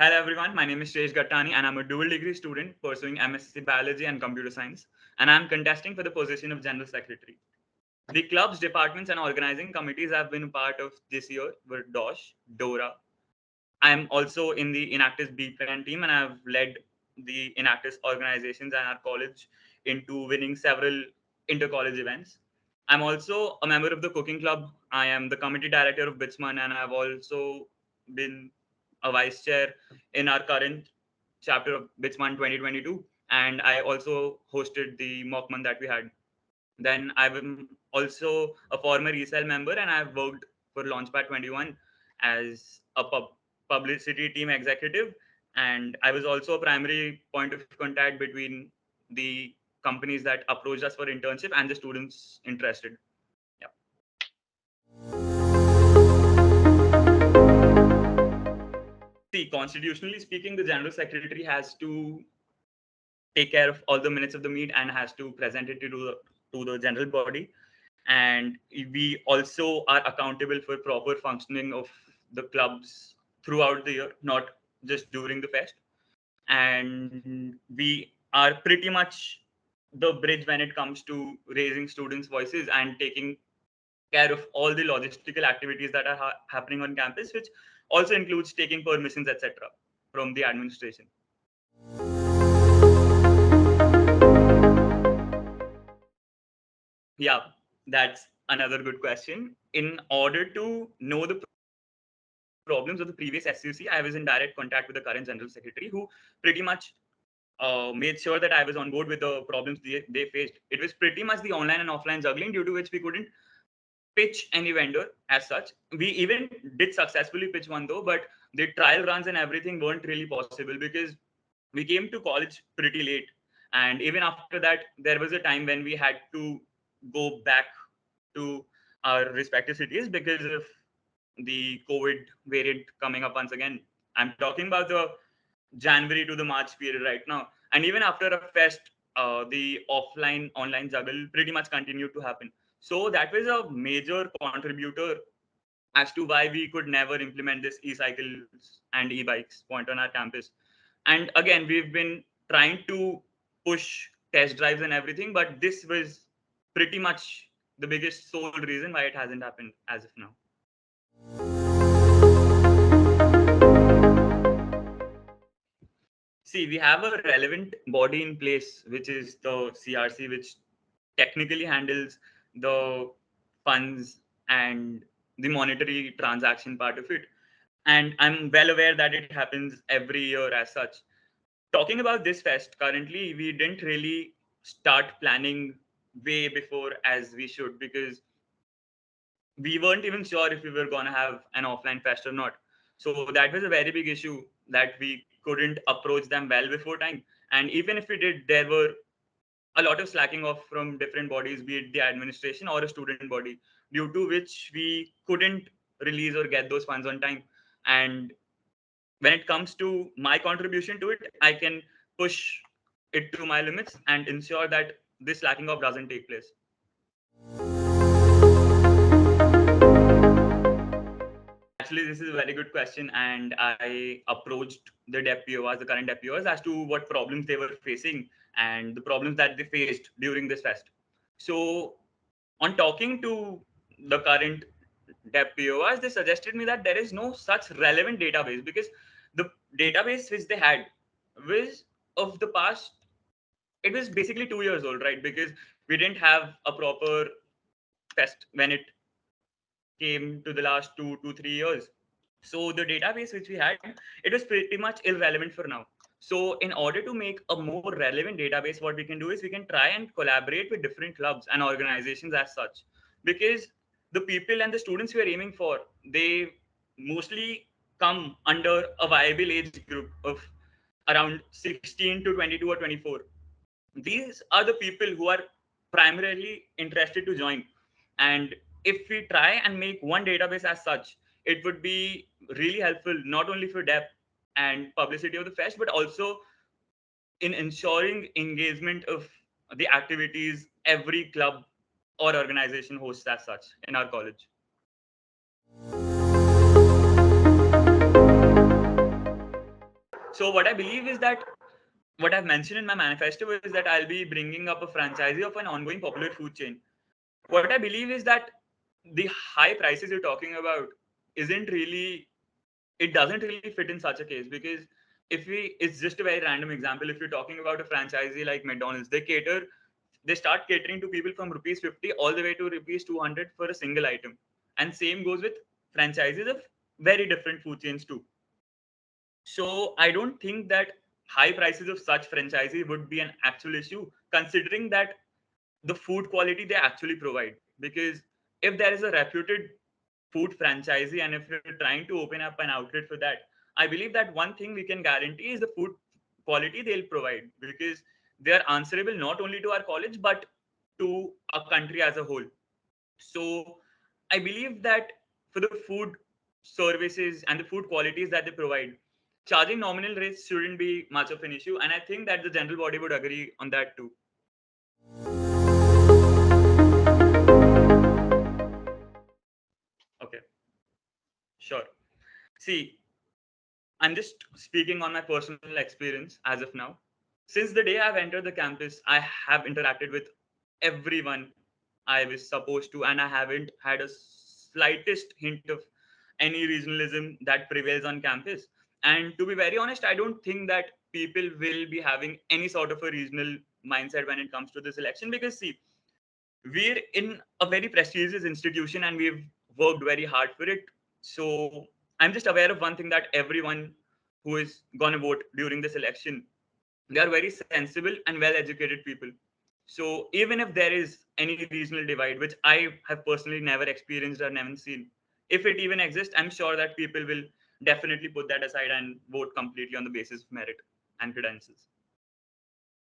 Hello everyone, my name is Shresth Gattani and I'm a dual degree student pursuing MSc Biology and Computer Science, and I'm contesting for the position of General Secretary. The clubs, departments and organizing committees I've been a part of this year were DOSH, DORA. I'm also in the Inactus B Plan team and I've led the Inactus organizations and our college into winning several inter-college events. I'm also a member of the cooking club. I am the committee director of Bitsman and I've also been a vice chair in our current chapter of Bitsman 2022. And I also hosted the mock month that we had. Then I'm also a former ESL member and I've worked for Launchpad 21 as a publicity team executive. And I was also a primary point of contact between the companies that approached us for internship and the students interested. Yeah. See, constitutionally speaking, the general secretary has to take care of all the minutes of the meet and has to present it to the general body, and we also are accountable for proper functioning of the clubs throughout the year, not just during the fest. And we are pretty much the bridge when it comes to raising students voices and taking care of all the logistical activities that are happening on campus, which also includes taking permissions, etc., from the administration. Yeah, that's another good question. In order to know the problems of the previous SUC, I was in direct contact with the current general secretary, who pretty much made sure that I was on board with the problems they faced. It was pretty much the online and offline juggling, due to which we couldn't pitch any vendor as such. We even did successfully pitch one though, but the trial runs and everything weren't really possible because we came to college pretty late. And even after that, there was a time when we had to go back to our respective cities because of the COVID variant coming up once again. I'm talking about the January to the March period right now. And even after a fest, the offline online juggle pretty much continued to happen. So that was a major contributor as to why we could never implement this e-cycles and e-bikes point on our campus. And again, we've been trying to push test drives and everything, but this was pretty much the biggest sole reason why it hasn't happened as of now. See, we have a relevant body in place, which is the CRC, which technically handles the funds and the monetary transaction part of it. And I'm well aware that it happens every year as such. Talking about this fest, currently, we didn't really start planning way before as we should, because we weren't even sure if we were going to have an offline fest or not. So that was a very big issue, that we couldn't approach them well before time. And even if we did, there were a lot of slacking off from different bodies, be it the administration or a student body, due to which we couldn't release or get those funds on time. And when it comes to my contribution to it, I can push it to my limits and ensure that this slacking off doesn't take place. Actually, this is a very good question, and I approached the DEPOs, the current DEPOs, as to what problems they were facing and the problems that they faced during this fest. So, on talking to the current DEPOs, they suggested me that there is no such relevant database, because the database which they had was of the past. It was basically 2 years old, right? Because we didn't have a proper fest when it came to the last 2 to 3 years. So the database which we had, it was pretty much irrelevant for now. So in order to make a more relevant database, what we can do is we can try and collaborate with different clubs and organizations as such, because the people and the students we are aiming for, they mostly come under a viable age group of around 16 to 22 or 24. These are the people who are primarily interested to join. And if we try and make one database as such, it would be really helpful, not only for depth and publicity of the fest, but also in ensuring engagement of the activities every club or organization hosts as such in our college. So what I believe is that what I've mentioned in my manifesto is that I'll be bringing up a franchisee of an ongoing popular food chain. What I believe is that the high prices you're talking about isn't really, it doesn't really fit in such a case, because if we, it's just a very random example. If you're talking about a franchisee like McDonald's, they start catering to people from rupees 50 all the way to rupees 200 for a single item. And same goes with franchises of very different food chains too. So I don't think that high prices of such franchises would be an actual issue, considering that the food quality they actually provide. Because if there is a reputed food franchisee and if you're trying to open up an outlet for that, I believe that one thing we can guarantee is the food quality they'll provide, because they are answerable not only to our college but to a country as a whole. So I believe that for the food services and the food qualities that they provide, charging nominal rates shouldn't be much of an issue. And I think that the general body would agree on that too. Okay, sure. See, I'm just speaking on my personal experience as of now. Since the day I've entered the campus, I have interacted with everyone I was supposed to, and I haven't had a slightest hint of any regionalism that prevails on campus. And to be very honest, I don't think that people will be having any sort of a regional mindset when it comes to this election, because see, we're in a very prestigious institution and we've worked very hard for it. So I'm just aware of one thing, that everyone who is going to vote during this election, they are very sensible and well educated people. So even if there is any regional divide, which I have personally never experienced or never seen, if it even exists, I'm sure that people will definitely put that aside and vote completely on the basis of merit and credentials.